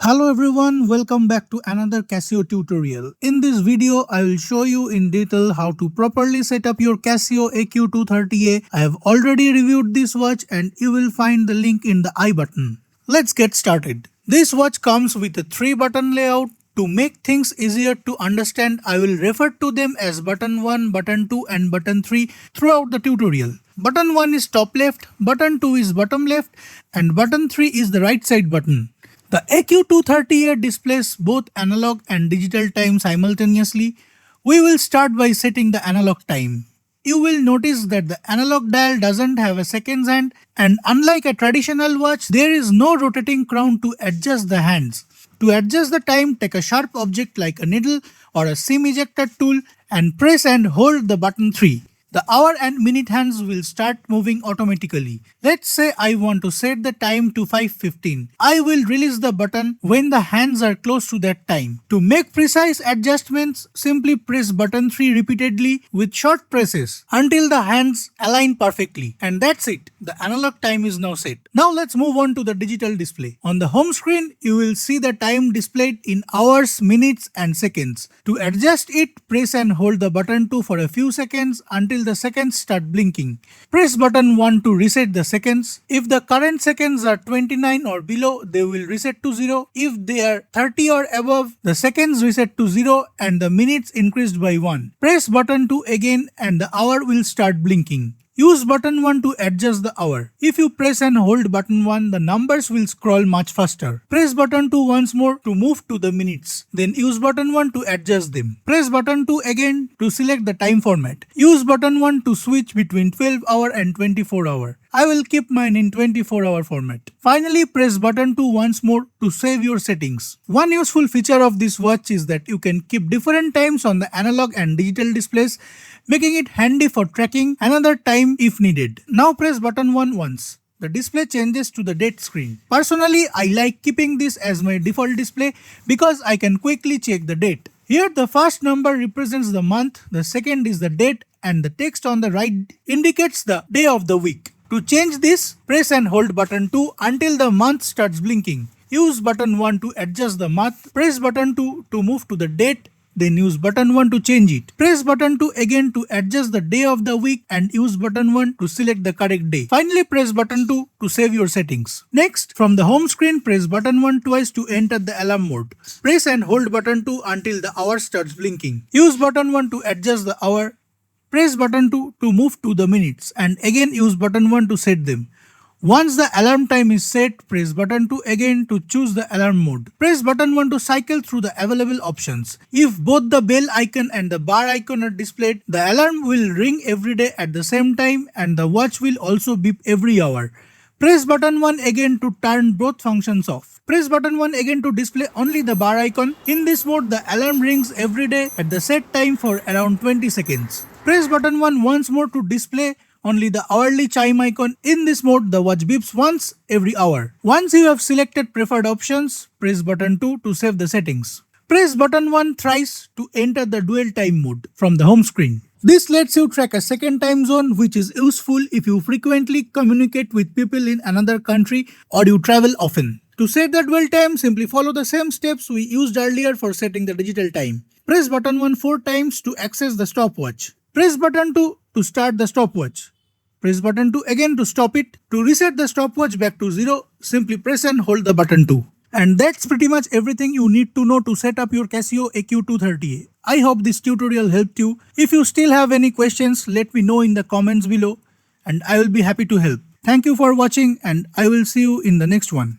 Hello everyone, welcome back to another Casio tutorial. In this video, I will show you in detail how to properly set up your Casio AQ-230A. I have already reviewed this watch and you will find the link in the I button. Let's get started. This watch comes with a 3-button layout. To make things easier to understand, I will refer to them as button 1, button 2 and button 3 throughout the tutorial. Button 1 is top left, button 2 is bottom left and button 3 is the right side button. The AQ-230A displays both analog and digital time simultaneously. We will start by setting the analog time. You will notice that the analog dial doesn't have a seconds hand, and unlike a traditional watch, there is no rotating crown to adjust the hands. To adjust the time, take a sharp object like a needle or a seam ejector tool and press and hold the button 3. The hour and minute hands will start moving automatically. Let's say I want to set the time to 5:15. I will release the button when the hands are close to that time. To make precise adjustments, simply press button 3 repeatedly with short presses until the hands align perfectly. And that's it. The analog time is now set. Now let's move on to the digital display. On the home screen, you will see the time displayed in hours, minutes and seconds. To adjust it, press and hold the button 2 for a few seconds until the seconds start blinking. Press button 1 to reset the seconds. If the current seconds are 29 or below, they will reset to 0. If they are 30 or above, the seconds reset to 0 and the minutes increased by 1. Press button 2 again and the hour will start blinking. Use button 1 to adjust the hour. If you press and hold button 1, the numbers will scroll much faster. Press button 2 once more to move to the minutes. Then use button 1 to adjust them. Press button 2 again to select the time format. Use button 1 to switch between 12-hour and 24-hour. I will keep mine in 24-hour format. Finally, press button 2 once more to save your settings. One useful feature of this watch is that you can keep different times on the analog and digital displays, making it handy for tracking another time if needed. Now press button 1 once. The display changes to the date screen. Personally, I like keeping this as my default display because I can quickly check the date. Here the first number represents the month, the second is the date and the text on the right indicates the day of the week. To change this, press and hold button 2 until the month starts blinking. Use button 1 to adjust the month. Press button 2 to move to the date. Then use button 1 to change it. Press button 2 again to adjust the day of the week and use button 1 to select the correct day. Finally, press button 2 to save your settings. Next, from the home screen, press button 1 twice to enter the alarm mode. Press and hold button 2 until the hour starts blinking. Use button 1 to adjust the hour. Press button 2 to move to the minutes and again use button 1 to set them. Once the alarm time is set, press button 2 again to choose the alarm mode. Press button 1 to cycle through the available options. If both the bell icon and the bar icon are displayed, the alarm will ring every day at the same time and the watch will also beep every hour. Press button 1 again to turn both functions off. Press button 1 again to display only the bar icon. In this mode, the alarm rings every day at the set time for around 20 seconds. Press button 1 once more to display only the hourly chime icon. In this mode, the watch beeps once every hour. Once you have selected preferred options, press button 2 to save the settings. Press button 1 thrice to enter the dual time mode from the home screen. This lets you track a second time zone, which is useful if you frequently communicate with people in another country or you travel often. To set the dual time, simply follow the same steps we used earlier for setting the digital time. Press button 1 4 times to access the stopwatch. Press button 2 to start the stopwatch. Press button 2 again to stop it. To reset the stopwatch back to 0, simply press and hold the button 2. And that's pretty much everything you need to know to set up your Casio AQ-230A. I hope this tutorial helped you. If you still have any questions, let me know in the comments below and I will be happy to help. Thank you for watching and I will see you in the next one.